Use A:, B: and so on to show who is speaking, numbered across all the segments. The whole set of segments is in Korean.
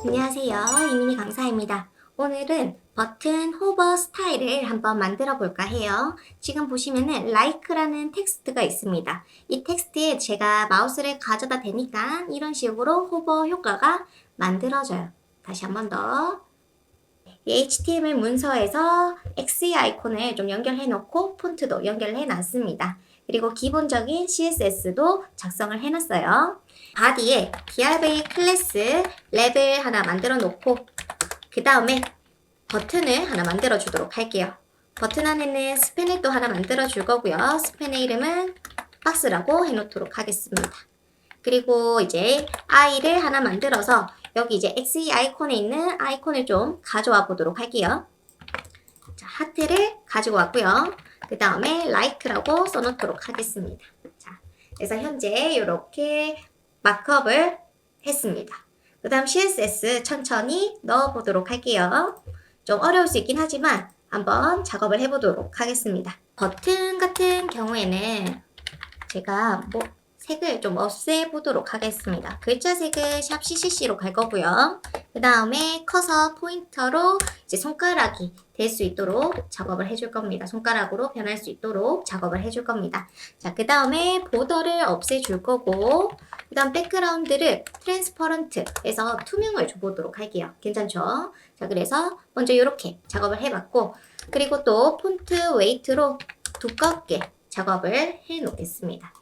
A: 안녕하세요. 이민희 강사입니다. 오늘은 버튼 호버 스타일을 한번 만들어 볼까 해요. 지금 보시면은 like라는 텍스트가 있습니다. 이 텍스트에 제가 마우스를 가져다 대니까 이런 식으로 호버 효과가 만들어져요. 다시 한번 더. 이 HTML 문서에서 X 아이콘을 좀 연결해 놓고 폰트도 연결해 놨습니다. 그리고 기본적인 CSS도 작성을 해 놨어요. 바디에 BRV 클래스 랩을 하나 만들어 놓고 그 다음에 버튼을 하나 만들어 주도록 할게요. 버튼 안에는 스팬을 또 하나 만들어 줄 거고요. 스팬의 이름은 박스라고 해 놓도록 하겠습니다. 그리고 이제 I를 하나 만들어서 여기 이제 X 아이콘에 있는 아이콘을 좀 가져와 보도록 할게요. 자, 하트를 가지고 왔고요. 그 다음에 like라고 써놓도록 하겠습니다. 자, 그래서 현재 이렇게 마크업을 했습니다. 그 다음 CSS 천천히 넣어보도록 할게요. 좀 어려울 수 있긴 하지만 한번 작업을 해보도록 하겠습니다. 버튼 같은 경우에는 제가 색을 좀 없애보도록 하겠습니다. 글자 색을 샵 CCC로 갈 거고요. 그 다음에 커서 포인터로 이제 손가락이 될 수 있도록 작업을 해줄 겁니다. 손가락으로 변할 수 있도록 작업을 해줄 겁니다. 자, 그 다음에 보더를 없애줄 거고, 그 다음 백그라운드를 트랜스퍼런트에서 투명을 줘보도록 할게요. 괜찮죠? 자, 그래서 먼저 이렇게 작업을 해봤고, 그리고 또 폰트 웨이트로 두껍게 작업을 해 놓겠습니다.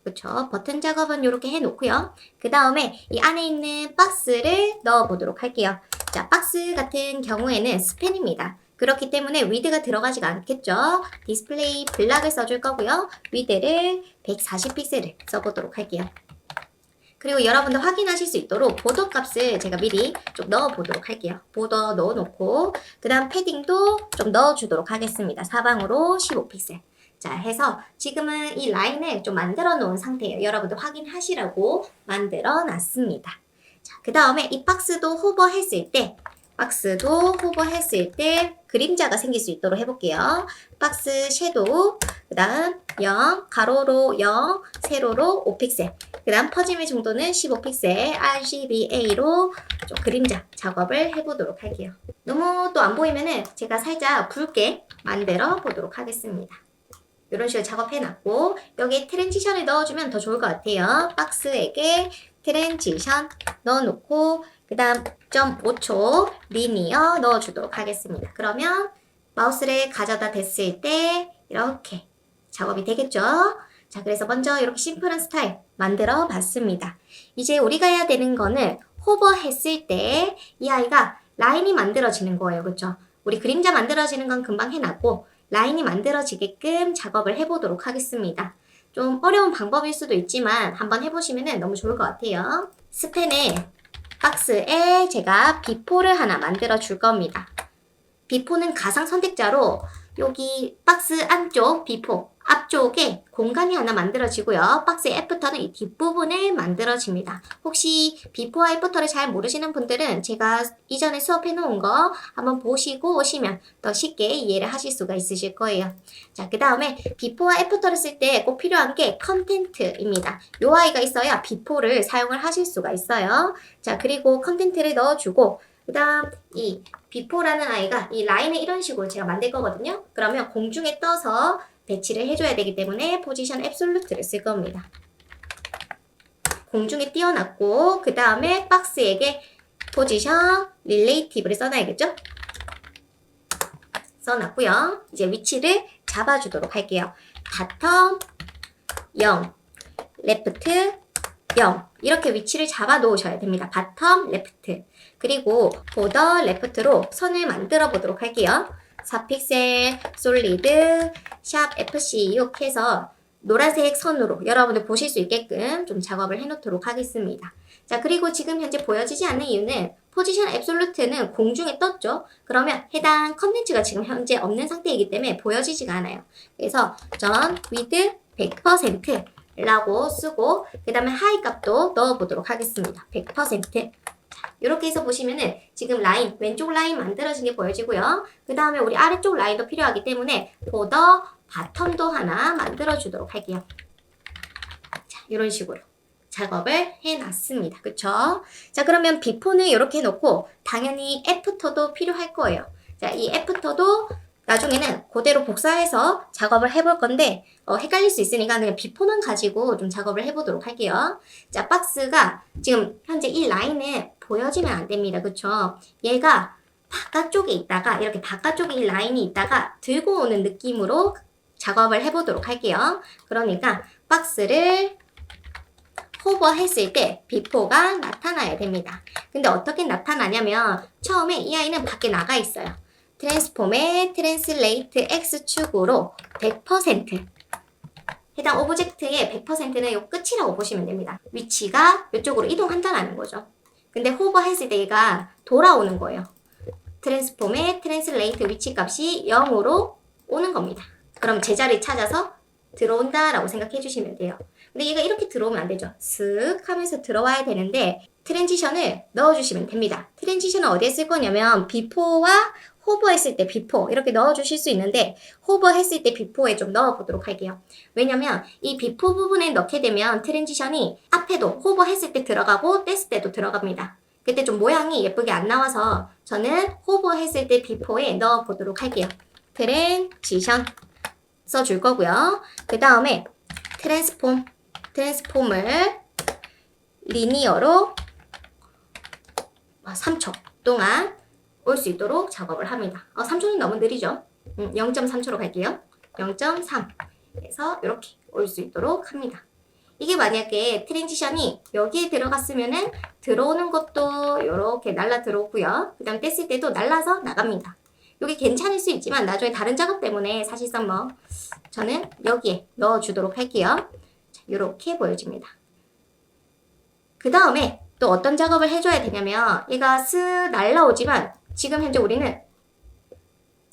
A: 그쵸? 버튼 작업은 이렇게 해놓고요. 그 다음에 이 안에 있는 박스를 넣어보도록 할게요. 자, 박스 같은 경우에는 스팬입니다. 그렇기 때문에 위드가 들어가지가 않겠죠? 디스플레이 블락을 써줄 거고요. 위드를 140픽셀을 써보도록 할게요. 그리고 여러분들 확인하실 수 있도록 보더 값을 제가 미리 좀 넣어보도록 할게요. 보더 넣어놓고 그 다음 패딩도 좀 넣어주도록 하겠습니다. 사방으로 15픽셀. 자, 해서 지금은 이 라인을 좀 만들어 놓은 상태예요. 여러분들 확인하시라고 만들어 놨습니다. 자, 그 다음에 이 박스도 호버했을 때 그림자가 생길 수 있도록 해볼게요. 박스 섀도우, 그 다음 0, 가로로 0, 세로로 5픽셀, 그 다음 퍼짐의 정도는 15픽셀, RGBA로 좀 그림자 작업을 해보도록 할게요. 너무 또 안 보이면은 제가 살짝 붉게 만들어 보도록 하겠습니다. 이런 식으로 작업해놨고 여기 트랜지션을 넣어주면 더 좋을 것 같아요. 박스에게 트랜지션 넣어놓고 그 다음 0.5초 리니어 넣어주도록 하겠습니다. 그러면 마우스를 가져다 댔을 때 이렇게 작업이 되겠죠? 자, 그래서 먼저 이렇게 심플한 스타일 만들어 봤습니다. 이제 우리가 해야 되는 거는 호버 했을 때 이 아이가 라인이 만들어지는 거예요. 그렇죠? 우리 그림자 만들어지는 건 금방 해놨고 라인이 만들어지게끔 작업을 해보도록 하겠습니다. 좀 어려운 방법일 수도 있지만 한번 해보시면 너무 좋을 것 같아요. 스팬의 박스에 제가 비포를 하나 만들어 줄 겁니다. 비포는 가상 선택자로 여기 박스 안쪽 비포 앞쪽에 공간이 하나 만들어지고요. 박스의 애프터는 이 뒷부분에 만들어집니다. 혹시 비포와 애프터를 잘 모르시는 분들은 제가 이전에 수업해 놓은 거 한번 보시고 오시면 더 쉽게 이해를 하실 수가 있으실 거예요. 자, 그 다음에 비포와 애프터를 쓸 때 꼭 필요한 게 컨텐트입니다. 요 아이가 있어야 비포를 사용을 하실 수가 있어요. 자, 그리고 컨텐트를 넣어주고 그 다음 이 비포라는 아이가 이 라인을 이런 식으로 제가 만들 거거든요. 그러면 공중에 떠서 배치를 해줘야 되기 때문에 포지션 앱솔루트를 쓸 겁니다. 공중에 띄워놨고 그 다음에 박스에게 포지션 릴레이티브를 써놔야겠죠? 써놨고요. 이제 위치를 잡아주도록 할게요. 바텀 0, 레프트 0 이렇게 위치를 잡아 놓으셔야 됩니다. 바텀 레프트 그리고 보더 레프트로 선을 만들어 보도록 할게요. 4픽셀 솔리드 샵 FC6 해서 노란색 선으로 여러분들 보실 수 있게끔 좀 작업을 해 놓도록 하겠습니다. 자, 그리고 지금 현재 보여지지 않는 이유는 포지션 앱솔루트는 공중에 떴죠. 그러면 해당 컨텐츠가 지금 현재 없는 상태이기 때문에 보여지지가 않아요. 그래서 전 위드 100% 라고 쓰고 그 다음에 하이 값도 넣어보도록 하겠습니다. 100%. 이렇게 해서 보시면은 지금 라인 왼쪽 라인 만들어진 게 보여지고요. 그 다음에 우리 아래쪽 라인도 필요하기 때문에 보더 바텀도 하나 만들어 주도록 할게요. 자, 이런 식으로 작업을 해놨습니다. 그쵸? 자, 그러면 비포는 이렇게 해놓고 당연히 애프터도 필요할 거예요. 자, 이 애프터도 나중에는 그대로 복사해서 작업을 해볼 건데 헷갈릴 수 있으니까 그냥 비포만 가지고 좀 작업을 해보도록 할게요. 자, 박스가 지금 현재 이 라인에 보여지면 안 됩니다. 그쵸? 얘가 바깥쪽에 있다가 이렇게 바깥쪽에 이 라인이 있다가 들고 오는 느낌으로 작업을 해보도록 할게요. 그러니까 박스를 호버했을 때 비포가 나타나야 됩니다. 근데 어떻게 나타나냐면 처음에 이 아이는 밖에 나가 있어요. 트랜스폼의 트랜슬레이트 X축으로 100% 해당 오브젝트의 100%는 요 끝이라고 보시면 됩니다. 위치가 이쪽으로 이동한다는 거죠. 근데 호버했을 때 얘가 돌아오는 거예요. 트랜스폼의 트랜슬레이트 위치값이 0으로 오는 겁니다. 그럼 제자리 찾아서 들어온다라고 생각해 주시면 돼요. 근데 얘가 이렇게 들어오면 안 되죠. 슥 하면서 들어와야 되는데 트랜지션을 넣어주시면 됩니다. 트랜지션은 어디에 쓸 거냐면 비포와 호버했을 때 비포 이렇게 넣어주실 수 있는데 호버했을 때 비포에 좀 넣어보도록 할게요. 왜냐면 이 비포 부분에 넣게 되면 트랜지션이 앞에도 호버했을 때 들어가고 뗐을 때도 들어갑니다. 그때 좀 모양이 예쁘게 안 나와서 저는 호버했을 때 비포에 넣어보도록 할게요. 트랜지션 써줄 거고요. 그 다음에 트랜스폼을 리니어로 3초 동안 올 수 있도록 작업을 합니다. 3초는 너무 느리죠? 0.3초로 갈게요. 0.3 해서 이렇게 올 수 있도록 합니다. 이게 만약에 트랜지션이 여기에 들어갔으면은 들어오는 것도 이렇게 날라 들어오고요. 그 다음 뗐을 때도 날라서 나갑니다. 이게 괜찮을 수 있지만 나중에 다른 작업 때문에 사실상 저는 여기에 넣어주도록 할게요. 이렇게 보여집니다. 그 다음에 또 어떤 작업을 해줘야 되냐면 얘가 쓱 날라오지만 지금 현재 우리는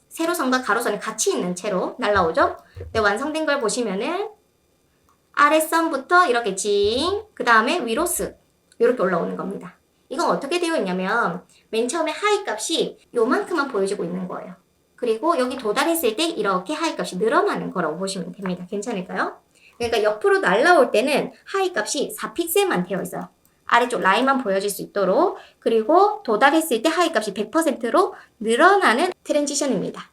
A: 세로선과 가로선이 같이 있는 채로 날라오죠. 근데 완성된 걸 보시면은 아랫선부터 이렇게 그 다음에 위로 쓱 이렇게 올라오는 겁니다. 이건 어떻게 되어 있냐면 맨 처음에 하이 값이 요만큼만 보여지고 있는 거예요. 그리고 여기 도달했을 때 이렇게 하이 값이 늘어나는 거라고 보시면 됩니다. 괜찮을까요? 그러니까 옆으로 날라올 때는 하이 값이 4픽셀만 되어 있어요. 아래쪽 라인만 보여질 수 있도록. 그리고 도달했을 때 하이 값이 100%로 늘어나는 트랜지션입니다.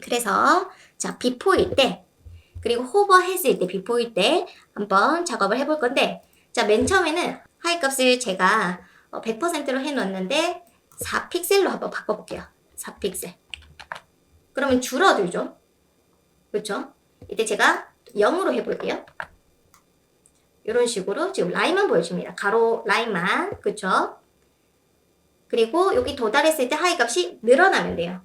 A: 그래서 자, 비포일 때 그리고 호버했을 때 비포일 때 한번 작업을 해볼 건데 자, 맨 처음에는 하이 값을 제가 100%로 해놓았는데 4픽셀로 한번 바꿔볼게요. 4픽셀. 그러면 줄어들죠? 그렇죠? 이때 제가 0으로 해볼게요. 이런 식으로 지금 라인만 보여줍니다. 가로 라인만. 그쵸? 그리고 여기 도달했을 때 하이 값이 늘어나면 돼요.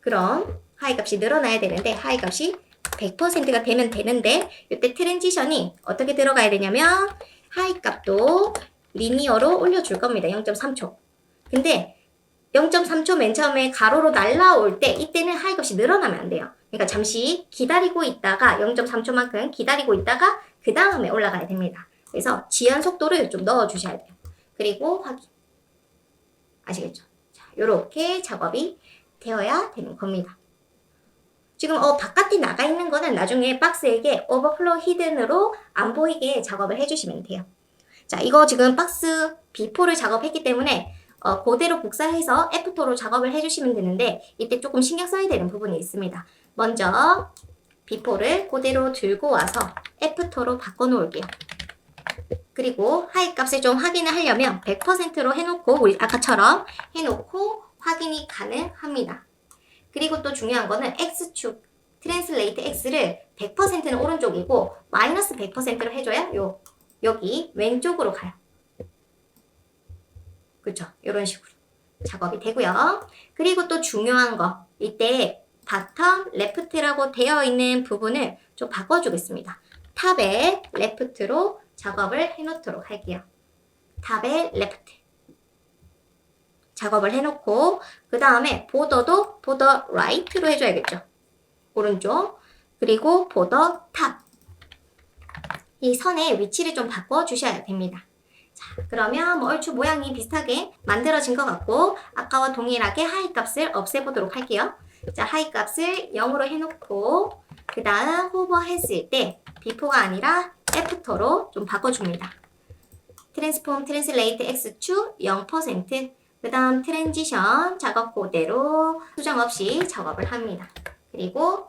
A: 그럼 하이 값이 늘어나야 되는데 하이 값이 100%가 되면 되는데 이때 트랜지션이 어떻게 들어가야 되냐면 하이 값도 리니어로 올려줄 겁니다. 0.3초. 근데 0.3초 맨 처음에 가로로 날라올 때 이때는 하이 값이 늘어나면 안 돼요. 그러니까 잠시 기다리고 있다가 0.3초만큼 기다리고 있다가 그 다음에 올라가야 됩니다. 그래서 지연 속도를 좀 넣어주셔야 돼요. 그리고 확인. 아시겠죠? 자, 요렇게 작업이 되어야 되는 겁니다. 지금 바깥에 나가 있는 거는 나중에 박스에게 오버플로우 히든으로 안 보이게 작업을 해주시면 돼요. 자, 이거 지금 박스 비포를 작업했기 때문에 그대로 복사해서 애프터로 작업을 해주시면 되는데 이때 조금 신경 써야 되는 부분이 있습니다. 먼저 비포를 그대로 들고 와서 애프터로 바꿔놓을게요. 그리고 하이 값을 좀 확인을 하려면 100%로 해놓고 우리 아까처럼 해놓고 확인이 가능합니다. 그리고 또 중요한 거는 X축 트랜슬레이트 X를 100%는 오른쪽이고 마이너스 100%로 해줘야 여기 왼쪽으로 가요. 그쵸? 이런 식으로 작업이 되고요. 그리고 또 중요한 거 이때 바텀 레프트라고 되어 있는 부분을 좀 바꿔주겠습니다. 탑에 레프트로 작업을 해놓도록 할게요. 탑에 레프트 작업을 해놓고 그 다음에 보더도 보더 라이트로 해줘야겠죠. 오른쪽 그리고 보더 탑 이 선의 위치를 좀 바꿔주셔야 됩니다. 자, 그러면 얼추 모양이 비슷하게 만들어진 것 같고 아까와 동일하게 하이 값을 없애보도록 할게요. 자, 하이 값을 0으로 해놓고 그 다음 호버 했을 때 비포가 아니라 애프터로 좀 바꿔줍니다. 트랜스폼 트랜슬레이트 X축 0%, 그 다음 트랜지션 작업 그대로 수정 없이 작업을 합니다. 그리고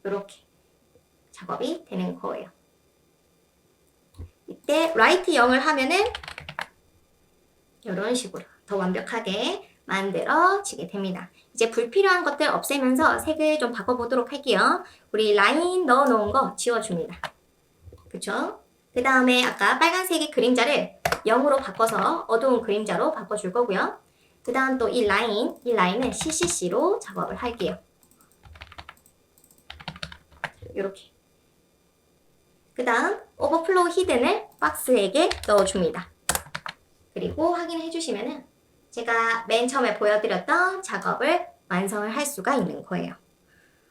A: 이렇게 작업이 되는 거예요. 이때 라이트 0을 하면은 이런 식으로 더 완벽하게 만들어지게 됩니다. 이제 불필요한 것들 없애면서 색을 좀 바꿔보도록 할게요. 우리 라인 넣어놓은 거 지워줍니다. 그쵸? 그 다음에 아까 빨간색의 그림자를 0으로 바꿔서 어두운 그림자로 바꿔줄 거고요. 그 다음 또 이 라인은 CCC로 작업을 할게요. 이렇게. 그 다음 오버플로우 히든을 박스에게 넣어줍니다. 그리고 확인해 주시면은 제가 맨 처음에 보여드렸던 작업을 완성을 할 수가 있는 거예요.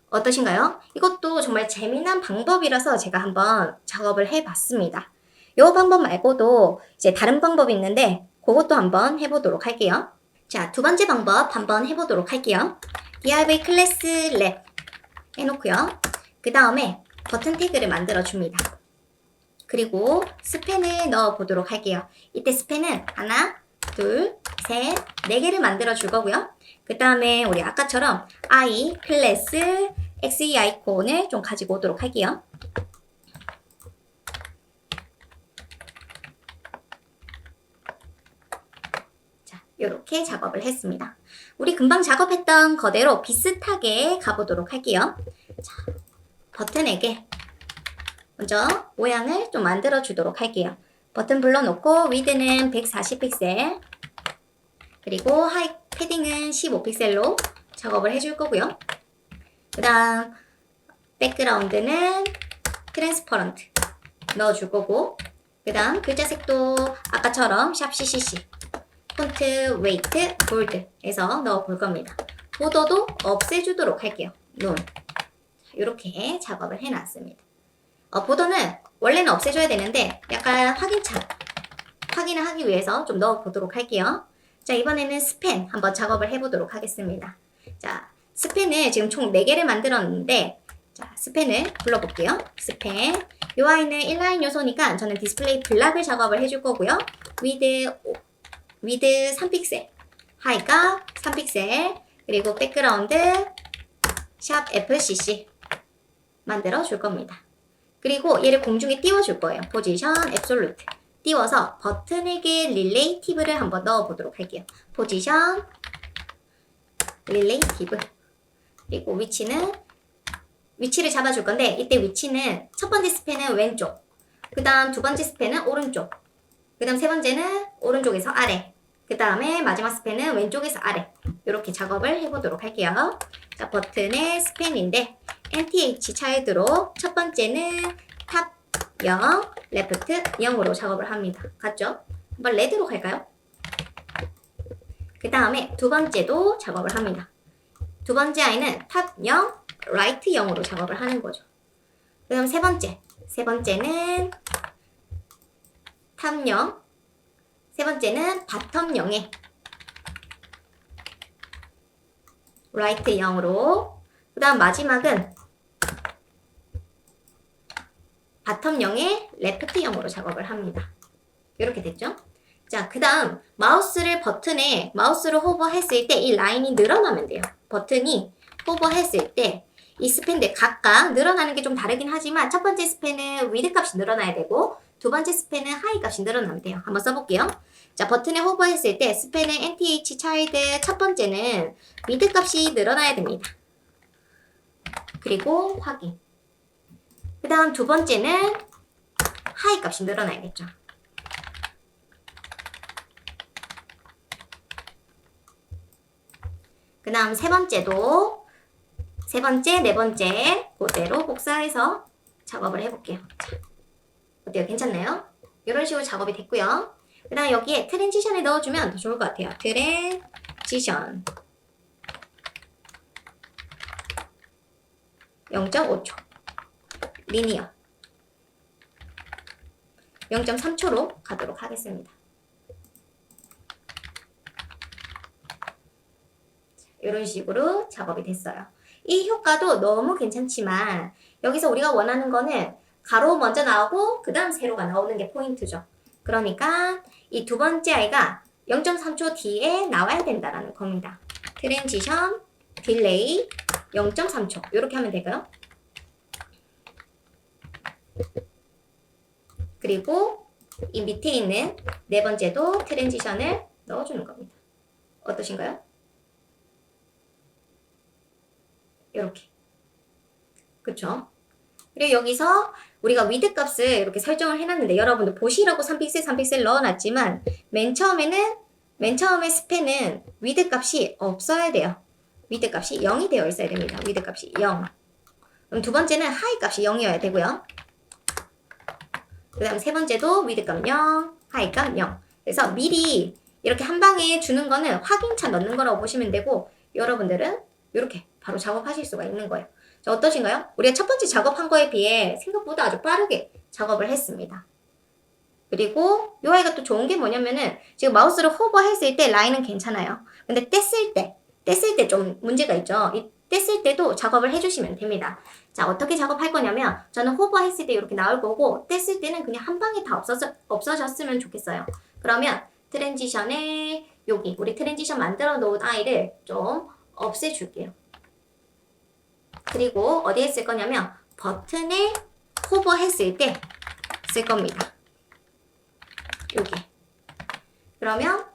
A: 어떠신가요? 이것도 정말 재미난 방법이라서 제가 한번 작업을 해봤습니다. 이 방법 말고도 이제 다른 방법이 있는데 그것도 한번 해보도록 할게요. 자, 두 번째 방법 한번 해보도록 할게요. DIY 클래스 랩 해놓고요. 그 다음에 버튼 태그를 만들어 줍니다. 그리고 스펜을 넣어 보도록 할게요. 이때 스펜은 하나, 둘, 셋, 네 개를 만들어 줄 거고요. 그 다음에 우리 아까처럼 I 클래스 XE 아이콘을 좀 가지고 오도록 할게요. 자, 이렇게 작업을 했습니다. 우리 금방 작업했던 거대로 비슷하게 가보도록 할게요. 자, 버튼에게 먼저 모양을 좀 만들어 주도록 할게요. 버튼 불러놓고 위드는 140픽셀, 그리고 하이 패딩은 15픽셀로 작업을 해줄 거고요. 그 다음 백그라운드는 트랜스퍼런트 넣어줄 거고, 그 다음 글자 색도 아까처럼 샵 CCC, 폰트 웨이트 볼드에서 넣어 볼 겁니다. 보더도 없애주도록 할게요. 눈. 이렇게 작업을 해놨습니다. 보더는 원래는 없애줘야 되는데 약간 확인을 하기 위해서 좀 넣어보도록 할게요. 자, 이번에는 스펜 한번 작업을 해보도록 하겠습니다. 자, 스펜을 지금 총 4개를 만들었는데, 자, 스펜을 불러볼게요. 스펜. 요 아이는 인라인 요소니까 저는 디스플레이 블락을 작업을 해줄 거고요. 위드 3픽셀, 하이가 3픽셀, 그리고 백그라운드 샵 FCC 만들어 줄 겁니다. 그리고 얘를 공중에 띄워줄 거예요. 포지션 앱솔루트 띄워서 버튼에게 릴레이티브를 한번 넣어보도록 할게요. 포지션 릴레이티브, 그리고 위치를 잡아줄 건데 이때 위치는 첫 번째 스펜은 왼쪽, 그 다음 두 번째 스펜은 오른쪽, 그 다음 세 번째는 오른쪽에서 아래, 그 다음에 마지막 스펜은 왼쪽에서 아래. 이렇게 작업을 해보도록 할게요. 자, 버튼의 스펜인데 NTH 차일드로 첫 번째는 탑 0, 레프트 0으로 작업을 합니다. 같죠? 한번 레드로 갈까요? 그 다음에 두 번째도 작업을 합니다. 두 번째 아이는 탑 0, 라이트 0으로 작업을 하는 거죠. 그 다음 세 번째는 탑 0, 세 번째는 바텀 0에 라이트 0으로, 그 다음 마지막은 바텀 0에 레프트 0으로 작업을 합니다. 이렇게 됐죠? 자, 그 다음 마우스를 호버했을 때 이 라인이 늘어나면 돼요. 버튼이 호버했을 때 이 스팬들 각각 늘어나는 게 좀 다르긴 하지만 첫 번째 스팬은 위드 값이 늘어나야 되고 두 번째 스팬은 하이 값이 늘어나면 돼요. 한번 써볼게요. 자, 버튼에 호버했을 때 스팬의 NTH 차일드 첫 번째는 위드 값이 늘어나야 됩니다. 그리고 확인. 그 다음 두 번째는 하이 값이 늘어나야겠죠. 그 다음 세 번째, 네 번째 그대로 복사해서 작업을 해볼게요. 자, 어때요? 괜찮나요? 이런 식으로 작업이 됐고요. 그 다음 여기에 트랜지션을 넣어주면 더 좋을 것 같아요. 트랜지션 0.5초, 리니어 0.3초로 가도록 하겠습니다. 이런 식으로 작업이 됐어요. 이 효과도 너무 괜찮지만 여기서 우리가 원하는 거는 가로 먼저 나오고 그 다음 세로가 나오는 게 포인트죠. 그러니까 이 두 번째 아이가 0.3초 뒤에 나와야 된다라는 겁니다. 트랜지션 딜레이 0.3초 이렇게 하면 될까요? 그리고 이 밑에 있는 네 번째도 트랜지션을 넣어주는 겁니다. 어떠신가요? 이렇게. 그쵸? 그리고 여기서 우리가 위드 값을 이렇게 설정을 해놨는데 여러분들 보시라고 3픽셀 3픽셀 넣어놨지만 맨 처음에 스팬은 위드 값이 없어야 돼요. 위드 값이 0이 되어 있어야 됩니다. 위드 값이 0. 그럼 두 번째는 하이 값이 0이어야 되고요. 그 다음 세 번째도 위드 값 0, 하이 값 0. 그래서 미리 이렇게 한 방에 주는 거는 확인차 넣는 거라고 보시면 되고 여러분들은 이렇게 바로 작업하실 수가 있는 거예요. 자, 어떠신가요? 우리가 첫 번째 작업한 거에 비해 생각보다 아주 빠르게 작업을 했습니다. 그리고 이 아이가 또 좋은 게 뭐냐면은 지금 마우스를 호버했을 때 라인은 괜찮아요. 근데 뗐을 때 좀 문제가 있죠. 이 뗐을 때도 작업을 해주시면 됩니다. 자, 어떻게 작업할 거냐면 저는 호버했을 때 이렇게 나올 거고 뗐을 때는 그냥 한 방에 다 없어졌으면 좋겠어요. 그러면 트랜지션에 여기 우리 트랜지션 만들어 놓은 아이를 좀 없애줄게요. 그리고 어디에 쓸 거냐면 버튼을 호버했을 때 쓸 겁니다. 여기. 그러면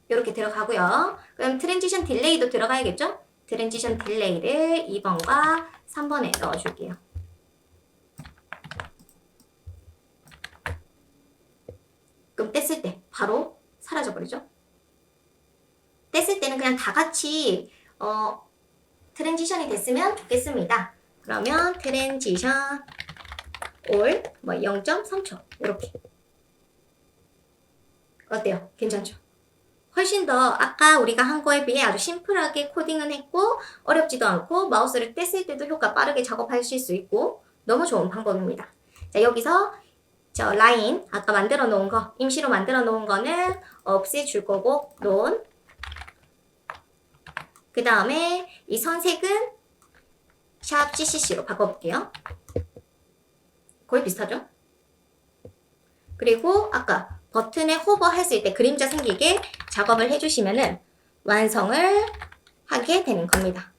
A: 이렇게 들어가고요. 그럼 트랜지션 딜레이도 들어가야겠죠? 트랜지션 딜레이를 2번과 3번에 넣어줄게요. 그럼 뗐을 때 바로 사라져버리죠? 뗐을 때는 그냥 다 같이 트랜지션이 됐으면 좋겠습니다. 그러면 트랜지션 올 0.3초 이렇게. 어때요? 괜찮죠? 훨씬 더 아까 우리가 한 거에 비해 아주 심플하게 코딩은 했고 어렵지도 않고 마우스를 뗐을 때도 효과 빠르게 작업하실 수 있고 너무 좋은 방법입니다. 자, 여기서 저 라인 아까 만들어 놓은 거 임시로 만들어 놓은 거는 없애줄 거고 논. 그 다음에 이 선색은 샵 CCC로 바꿔볼게요. 거의 비슷하죠? 그리고 아까 버튼에 호버 했을 때 그림자 생기게 작업을 해주시면은 완성을 하게 되는 겁니다.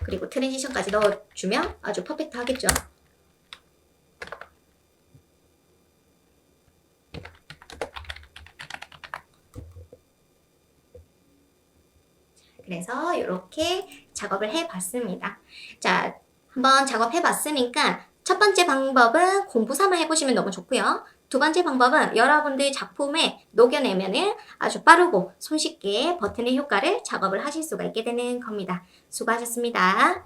A: 그리고 트랜지션까지 넣어주면 아주 퍼펙트 하겠죠. 그래서 이렇게 작업을 해봤습니다. 자, 한번 작업해봤으니까 첫 번째 방법은 공부 삼아 해보시면 너무 좋고요. 두 번째 방법은 여러분들 작품에 녹여내면 아주 빠르고 손쉽게 버튼의 효과를 작업을 하실 수가 있게 되는 겁니다. 수고하셨습니다.